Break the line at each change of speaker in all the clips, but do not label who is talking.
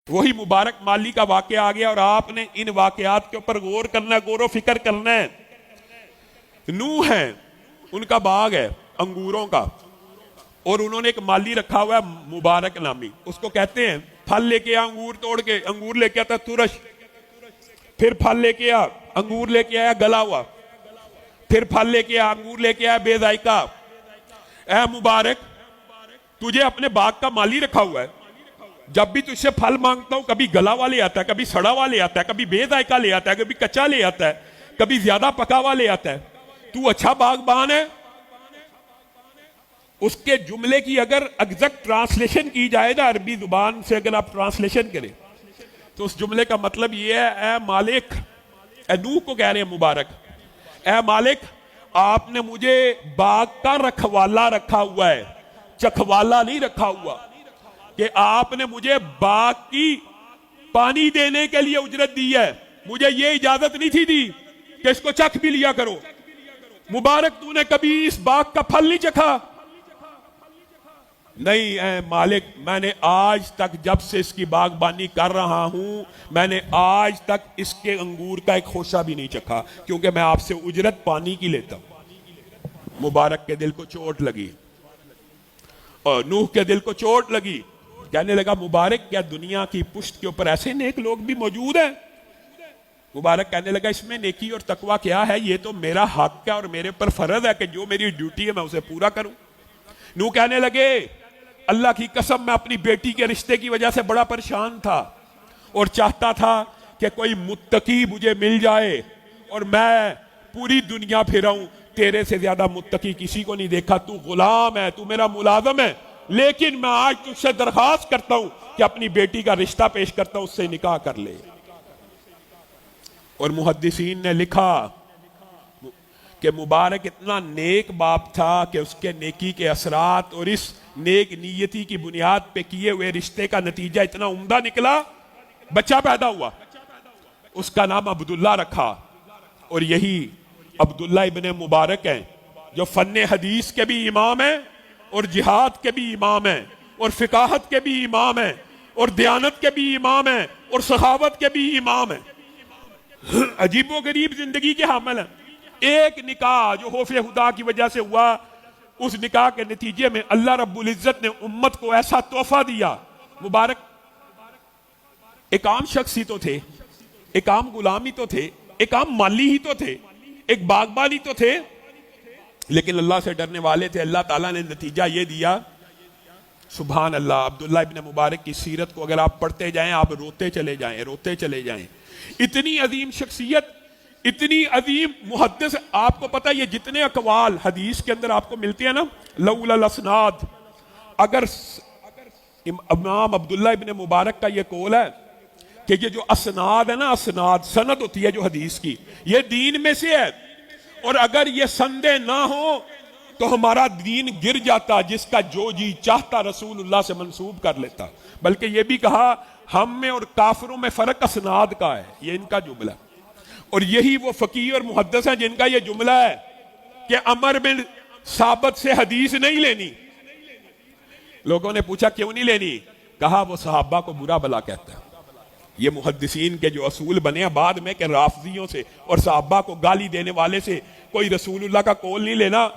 وہی مبارک مالی کا واقعہ آ گیا اور آپ نے ان واقعات کے اوپر غور کرنا ہے، غور و فکر کرنا ہے۔ نوح ہے، ان کا باغ ہے انگوروں کا، اور انہوں نے ایک مالی رکھا ہوا ہے مبارک نامی، اس کو کہتے ہیں پھل لے کے آ انگور توڑ کے، انگور لے کے آتا ترش، پھر پھل لے کے آ انگور لے کے آیا گلا ہوا، پھر پھل لے کے آ انگور لے کے آیا بے ذائقہ۔ اے مبارک، تجھے اپنے باغ کا مالی رکھا ہوا ہے، جب بھی تجھ سے پھل مانگتا ہوں کبھی گلا ہوا لے آتا ہے، کبھی سڑا ہوا لے آتا ہے، کبھی بے ذائقہ لے آتا ہے، کبھی کچا لے آتا ہے، کبھی زیادہ پکا ہوا لے آتا ہے۔ تو اچھا باغبان ہے؟ اس کے جملے کی اگر ایگزیکٹ ٹرانسلیشن کی جائے نا عربی زبان سے، اگر آپ ٹرانسلیشن کریں تو اس جملے کا مطلب یہ ہے، اے مالک، اے نوح کو کہہ رہے ہیں مبارک، اے مالک آپ نے مجھے باغ کا رکھوالا رکھا ہوا ہے، چکھوالا نہیں رکھا ہوا، کہ آپ نے مجھے باغ کی پانی دینے کے لیے اجرت دی ہے، مجھے یہ اجازت نہیں تھی دی کہ اس کو چکھ بھی لیا کرو۔ مبارک تو نے کبھی اس باغ کا پھل نہیں چکھا؟ نہیں اے مالک، میں نے آج تک جب سے اس کی باغبانی کر رہا ہوں، میں نے آج تک اس کے انگور کا ایک خوشہ بھی نہیں چکھا، کیونکہ میں آپ سے اجرت پانی کی لیتا ہوں۔ مبارک کے دل کو چوٹ لگی اور نوح کے دل کو چوٹ لگی، کہنے لگا مبارک کیا دنیا کی پشت کے اوپر ایسے نیک لوگ بھی موجود ہیں؟ مبارک کہنے لگا اس میں نیکی اور تقوی کیا ہے، یہ تو میرا حق ہے اور میرے پر فرض ہے کہ جو میری ڈیوٹی ہے میں اسے پورا کروں۔ نوح کہنے لگے اللہ کی قسم میں اپنی بیٹی کے رشتے کی وجہ سے بڑا پریشان تھا اور چاہتا تھا کہ کوئی متقی مجھے مل جائے اور میں پوری دنیا پھراؤں، تیرے سے زیادہ متقی کسی کو نہیں دیکھا، تو غلام ہے، تو میرا ملازم ہے، لیکن میں آج تجھ سے درخواست کرتا ہوں کہ اپنی بیٹی کا رشتہ پیش کرتا ہوں، اس سے نکاح کر لے۔ اور محدثین نے لکھا کہ مبارک اتنا نیک باپ تھا کہ اس کے نیکی کے اثرات اور اس نیک نیتی کی بنیاد پہ کیے ہوئے رشتے کا نتیجہ اتنا عمدہ نکلا، بچہ پیدا ہوا، اس کا نام عبداللہ رکھا۔ اور یہی عبداللہ ابن مبارک ہیں جو فن حدیث کے بھی امام ہیں اور جہاد کے بھی امام ہیں اور فقاہت کے بھی امام ہیں اور دیانت کے بھی امام ہیں اور سخاوت کے بھی امام ہیں، عجیب و غریب زندگی کے حامل ہیں۔ ایک نکاح جو خوف خدا کی وجہ سے ہوا، اس نکاح کے نتیجے میں اللہ رب العزت نے امت کو ایسا تحفہ دیا۔ مبارک ایک عام شخص ہی تو تھے، ایک عام غلام ہی تو تھے، ایک عام مالی ہی تو تھے، ایک باغبان ہی تو تھے، لیکن اللہ سے ڈرنے والے تھے۔ اللہ تعالیٰ نے نتیجہ یہ دیا، سبحان اللہ۔ عبداللہ ابن مبارک کی سیرت کو اگر آپ پڑھتے جائیں آپ روتے چلے جائیں، روتے چلے جائیں۔ اتنی عظیم شخصیت، اتنی عظیم محدث، آپ کو پتہ یہ جتنے اقوال حدیث کے اندر آپ کو ملتی ہیں نا، لولا الاسناد، اگر امام عبداللہ ابن مبارک کا یہ قول ہے کہ یہ جو اسناد ہے نا، اسناد سند ہوتی ہے جو حدیث کی، یہ دین میں سے ہے، اور اگر یہ سندیں نہ ہوں تو ہمارا دین گر جاتا، جس کا جو جی چاہتا رسول اللہ سے منسوب کر لیتا۔ بلکہ یہ بھی کہا ہم میں اور کافروں میں فرق اسناد کا ہے، یہ ان کا جملہ ہے۔ اور یہی وہ فقیہ اور محدث ہیں جن کا یہ جملہ ہے کہ عمر بن ثابت سے حدیث نہیں لینی۔ لوگوں نے پوچھا کیوں نہیں لینی؟ کہا وہ صحابہ کو برا بلا کہتا ہے۔ یہ محدثین کے جو اصول بنے ہیں بعد میں کہ رافضیوں سے اور صحابہ کو گالی دینے والے سے کوئی رسول اللہ کا قول نہیں لینا،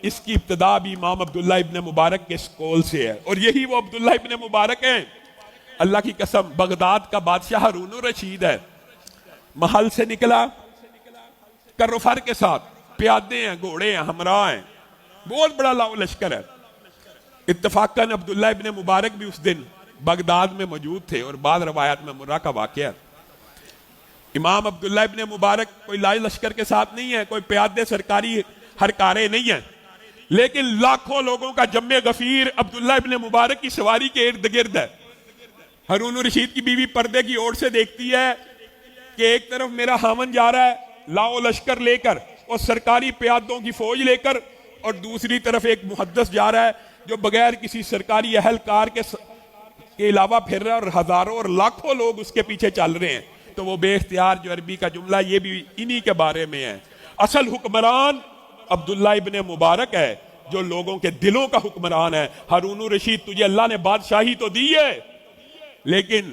اس کی ابتدا بھی امام عبداللہ ابن مبارک کے اس قول سے ہے۔ اور یہی وہ عبداللہ ابن مبارک ہیں، اللہ کی قسم بغداد کا بادشاہ ہارون الرشید ہے، محل سے نکلا کر و فر کے ساتھ، پیادے ہیں، گھوڑے ہیں، ہمراہ ہیں، بہت بڑا لاؤ لشکر ہے۔ اتفاقاً عبداللہ ابن مبارک بھی اس دن بغداد میں موجود تھے، اور بعض روایات میں مرہ کا واقعہ۔ امام عبداللہ ابن مبارک کوئی لاؤ لشکر کے ساتھ نہیں ہے، کوئی پیادے سرکاری ہرکارے نہیں ہیں، لیکن لاکھوں لوگوں کا جمع غفیر عبداللہ ابن مبارک کی سواری کے ارد گرد ہے۔ ہارون الرشید کی بیوی پردے کی اوٹ سے دیکھتی ہے کہ ایک طرف میرا خاوند جا رہا ہے لاؤ لشکر لے کر اور سرکاری پیادوں کی فوج لے کر، اور دوسری طرف ایک محدث جا رہا ہے جو بغیر کسی سرکاری اہلکار کے علاوہ پھر رہا ہے، اور ہزاروں اور لاکھوں لوگ اس کے پیچھے چل رہے ہیں۔ تو وہ بے اختیار جو عربی کا جملہ یہ بھی انہی کے بارے میں ہے۔ اصل حکمران عبداللہ ابن مبارک ہے جو لوگوں کے دلوں کا حکمران ہے۔ ہارون الرشید تجھے اللہ نے بادشاہی تو دی ہے، لیکن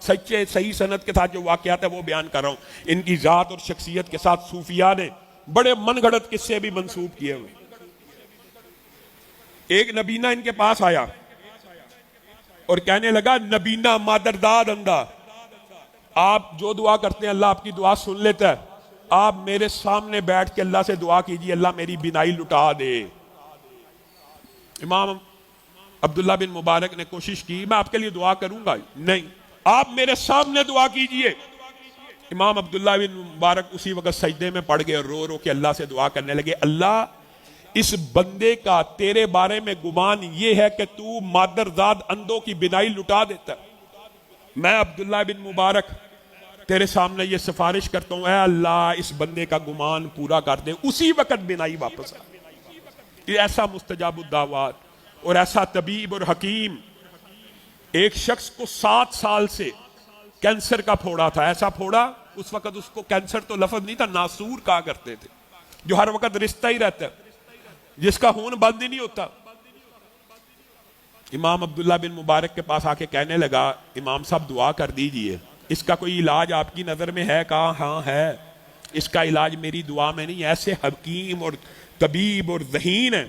سچے صحیح سند کے ساتھ جو واقعات ہے وہ بیان کر رہا ہوں. ان کی ذات اور شخصیت کے ساتھ صوفیاء نے بڑے من گھڑت قصے بھی منسوب کیے ہوئے. ایک نبینہ ان کے پاس آیا اور کہنے لگا نبینہ مادرداد اندھا، آپ جو دعا کرتے ہیں اللہ آپ کی دعا سن لیتا ہے، آپ میرے سامنے بیٹھ کے اللہ سے دعا کیجئے اللہ میری بینائی لٹا دے. امام عبداللہ بن مبارک نے کوشش کی میں آپ کے لیے دعا کروں گا، نہیں آپ میرے سامنے دعا کیجئے. امام عبداللہ بن مبارک اسی وقت سجدے میں پڑ گئے اور رو رو کے اللہ سے دعا کرنے لگے، اللہ اس بندے کا تیرے بارے میں گمان یہ ہے کہ تو مادرزاد اندھوں کی بینائی لٹا دیتا ہے. میں عبداللہ بن مبارک تیرے سامنے یہ سفارش کرتا ہوں، اے اللہ اس بندے کا گمان پورا کر دے. اسی وقت بینائی واپس آ. یہ ایسا مستجاب الدعوات اور ایسا طبیب اور حکیم. ایک شخص کو 7 سال سے کینسر کا پھوڑا تھا، ایسا پھوڑا اس وقت اس کو کینسر تو لفظ نہیں تھا، ناسور کہا کرتے تھے، جو ہر وقت رشتہ ہی رہتا ہے، جس کا خون بند ہی نہیں ہوتا. امام عبداللہ بن مبارک کے پاس آ کے کہنے لگا امام صاحب دعا کر دیجئے، اس کا کوئی علاج آپ کی نظر میں ہے؟ کہا ہاں ہے، اس کا علاج میری دعا میں نہیں. ایسے حکیم اور طبیب اور ذہین ہے.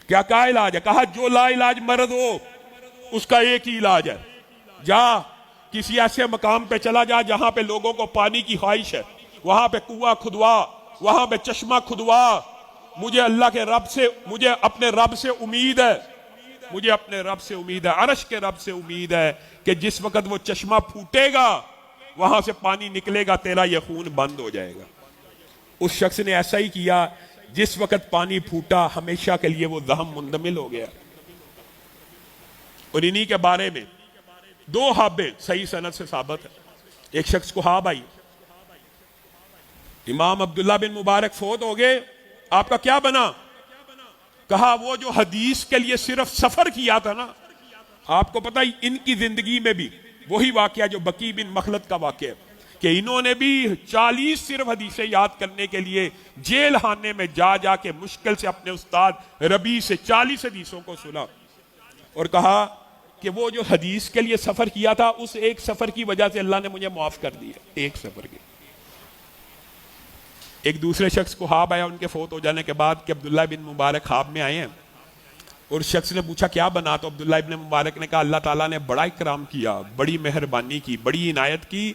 کیا علاج ہے؟ کہا جو لا علاج مرض ہو اس کا ایک ہی علاج ہے، جا کسی ایسے مقام پہ چلا جا جہاں پہ لوگوں کو پانی کی خواہش ہے، وہاں پہ کنواں کھدوا، وہاں پہ چشمہ کھدوا. مجھے اللہ کے رب سے، مجھے اپنے رب سے امید ہے، مجھے اپنے رب سے امید ہے، عرش کے رب سے امید ہے کہ جس وقت وہ چشمہ پھوٹے گا وہاں سے پانی نکلے گا، تیرا یہ خون بند ہو جائے گا. اس شخص نے ایسا ہی کیا، جس وقت پانی پھوٹا ہمیشہ کے لیے وہ زخم مندمل ہو گیا. اور انہی کے بارے میں 2 حابے صحیح سند سے ثابت ہے. ایک شخص کو حاب آئی، امام عبداللہ بن مبارک فوت ہو گئے، آپ کا کیا بنا؟ کہا وہ جو حدیث کے لیے صرف سفر کیا تھا نا، آپ کو پتہ ان کی زندگی میں بھی وہی واقعہ جو بقی بن مخلد کا واقعہ ہے کہ انہوں نے بھی 40 صرف حدیثیں یاد کرنے کے لیے جیل خانے میں جا جا کے مشکل سے اپنے استاد ربیع سے 40 حدیثوں کو سنا اور کہا کہ وہ جو حدیث کے لیے سفر کیا تھا اس ایک سفر کی وجہ سے اللہ نے مجھے معاف کر دیا، ایک سفر کی. ایک دوسرے شخص کو خواب آیا ان کے فوت ہو جانے کے بعد کہ عبداللہ بن مبارک خواب میں آئے ہیں، اور شخص نے پوچھا کیا بنا؟ تو عبداللہ بن مبارک نے کہا اللہ تعالیٰ نے بڑا اکرام کیا، بڑی مہربانی کی، بڑی عنایت کی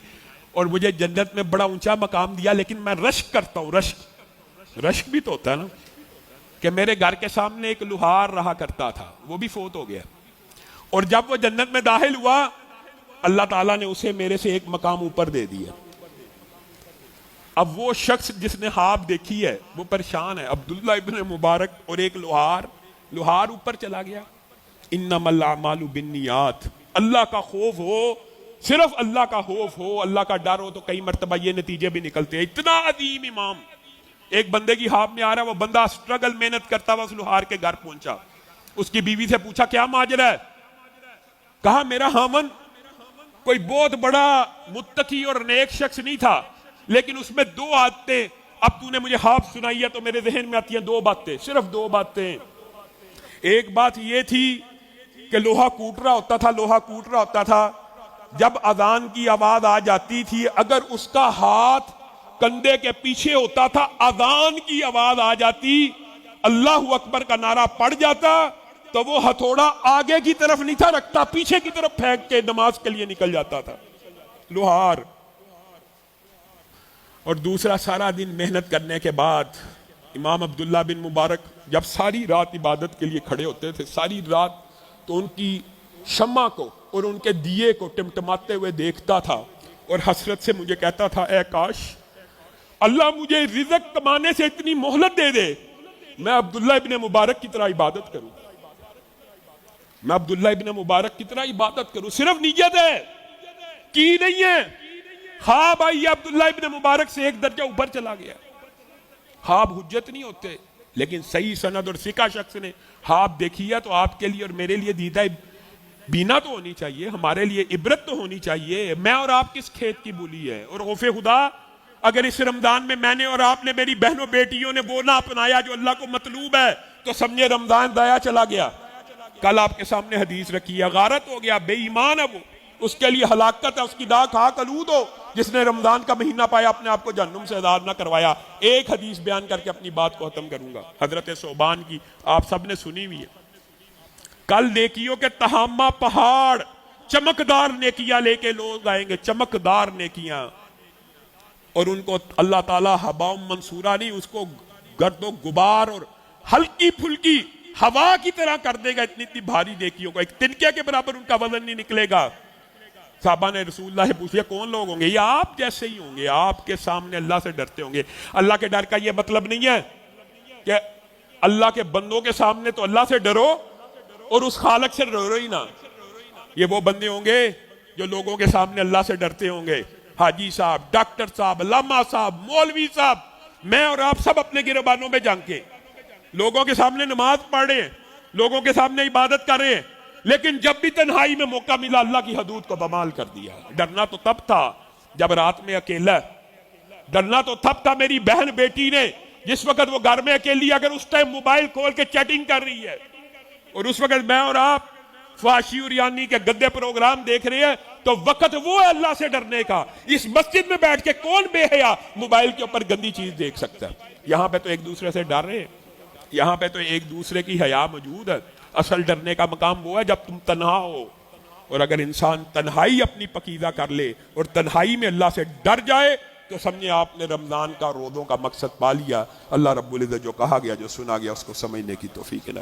اور مجھے جنت میں بڑا اونچا مقام دیا، لیکن میں رشک کرتا ہوں. رشک بھی تو ہوتا ہے نا، کہ میرے گھر کے سامنے ایک لوہار رہا کرتا تھا، وہ بھی فوت ہو گیا، اور جب وہ جنت میں داخل ہوا اللہ تعالیٰ نے اسے میرے سے ایک مقام اوپر دے دیا. اب وہ شخص جس نے خواب دیکھی ہے وہ پریشان ہے. عبداللہ ابن مبارک اور ایک لوہار اوپر چلا گیا. انما الاعمال بالنیات. اللہ کا خوف ہو، صرف اللہ کا خوف ہو، اللہ کا ڈر ہو تو کئی مرتبہ یہ نتیجے بھی نکلتے ہیں. اتنا عظیم امام ایک بندے کی خواب میں آ رہا ہے، وہ بندہ سٹرگل محنت کرتا ہوا اس لوہار کے گھر پہنچا. اس کی بیوی سے پوچھا کیا ماجرا ہے؟ کہا میرا خاوند کوئی بہت بڑا متقی اور نیک شخص نہیں تھا، لیکن اس میں 2 عادتیں، اب تو نے مجھے خواب سنائی ہے تو میرے ذہن میں آتی ہیں 2 باتیں، صرف 2 باتیں. ایک بات یہ تھی کہ لوہا کوٹ رہا ہوتا تھا، جب اذان کی آواز آ جاتی تھی اگر اس کا ہاتھ کندھے کے پیچھے ہوتا تھا، اذان کی آواز آ جاتی، اللہ اکبر کا نعرہ پڑ جاتا تو وہ ہتھوڑا آگے کی طرف نہیں تھا رکھتا، پیچھے کی طرف پھینک کے نماز کے لیے نکل جاتا تھا لوہار. اور دوسرا، سارا دن محنت کرنے کے بعد امام عبداللہ بن مبارک جب ساری رات عبادت کے لیے کھڑے ہوتے تھے، ساری رات، تو ان کی شمع کو اور ان کے دیے کو ٹمٹماتے ہوئے دیکھتا تھا اور حسرت سے مجھے کہتا تھا اے کاش اللہ مجھے رزق کمانے سے اتنی مہلت دے دے، میں عبداللہ ابن مبارک کی طرح عبادت کروں، میں عبداللہ ابن مبارک کی طرح عبادت کروں. صرف نیت ہے کی نہیں ہے. خواب آئی عبداللہ ابن مبارک سے ایک درجہ اوپر چلا گیا. خواب حجت نہیں ہوتے، لیکن صحیح سند اور فقہ شخص نے خواب دیکھی ہے تو آپ کے لیے اور میرے لیے دیدہ بینا تو ہونی چاہیے، ہمارے لیے عبرت تو ہونی چاہیے. میں اور آپ کس کھیت کی بولی ہے؟ اور خوف خدا اگر اس رمضان میں میں نے اور آپ نے، میری بہنوں بیٹیوں نے وہ نہ اپنایا جو اللہ کو مطلوب ہے تو سمجھے رمضان ضائع چلا گیا. کل آپ کے سامنے حدیث رکھی ہے، غارت ہو گیا، بے ایمان ہے وہ، اس کے لیے ہلاکت ہے، اس کی داغ خاک آلود ہو جس نے رمضان کا مہینہ پایا اپنے آپ کو جہنم سے آزاد نہ کروایا۔ ایک حدیث بیان کر کے اپنی بات کو ختم کروں گا، حضرت ثوبان کی، آپ سب نے سنی ہوئی ہے۔ کل نیکیوں کے تہامہ پہاڑ، چمکدار نیکیاں لے کے لوگ آئیں گے، چمکدار نیکیاں، اور ان کو اللہ تعالیٰ ہباؤں منصورہ نہیں، اس کو گرد و غبار اور ہلکی پھلکی ہوا کی طرح کر دے گا، اتنی اتنی بھاری نیکیوں کو، ایک تنکے کے برابر ان کا وزن نہیں نکلے گا۔ صحابہ نے رسول اللہ سے پوچھا کون لوگ ہوں گے؟ یہ آپ جیسے ہی ہوں گے، آپ کے سامنے اللہ سے ڈرتے ہوں گے۔ اللہ کے ڈر کا یہ مطلب نہیں ہے کہ اللہ کے بندوں کے سامنے تو اللہ سے ڈرو اور اس خالق سے ڈرو ہی نہ۔ یہ وہ بندے ہوں گے جو لوگوں کے سامنے اللہ سے ڈرتے ہوں گے۔ حاجی صاحب، ڈاکٹر صاحب، علامہ صاحب، مولوی صاحب، میں اور آپ سب اپنے گریبانوں میں جھانک کے لوگوں کے سامنے نماز پڑھ رہے ہیں، لوگوں کے سامنے عبادت کر رہے ہیں، لیکن جب بھی تنہائی میں موقع ملا اللہ کی حدود کو بمال کر دیا۔ ڈرنا تو تب تھا جب رات میں اکیلا، ڈرنا تو تب تھا میری بہن بیٹی نے جس وقت وہ گھر میں اکیلی اگر اس ٹائم موبائل کھول کے چیٹنگ کر رہی ہے، اور اس وقت میں اور آپ فحاشی اور یعنی کے گدے پروگرام دیکھ رہے ہیں، تو وقت وہ ہے اللہ سے ڈرنے کا۔ اس مسجد میں بیٹھ کے کون بے حیا موبائل کے اوپر گندی چیز دیکھ سکتا ہے؟ یہاں پہ تو ایک دوسرے سے ڈر رہے ہیں، یہاں پہ تو ایک دوسرے کی حیا موجود ہے۔ اصل ڈرنے کا مقام وہ ہے جب تم تنہا ہو، اور اگر انسان تنہائی اپنی پکیزہ کر لے اور تنہائی میں اللہ سے ڈر جائے تو سمجھے آپ نے رمضان کا روزوں کا مقصد پا لیا۔ اللہ رب العزت جو کہا گیا، جو سنا گیا، اس کو سمجھنے کی توفیق دے۔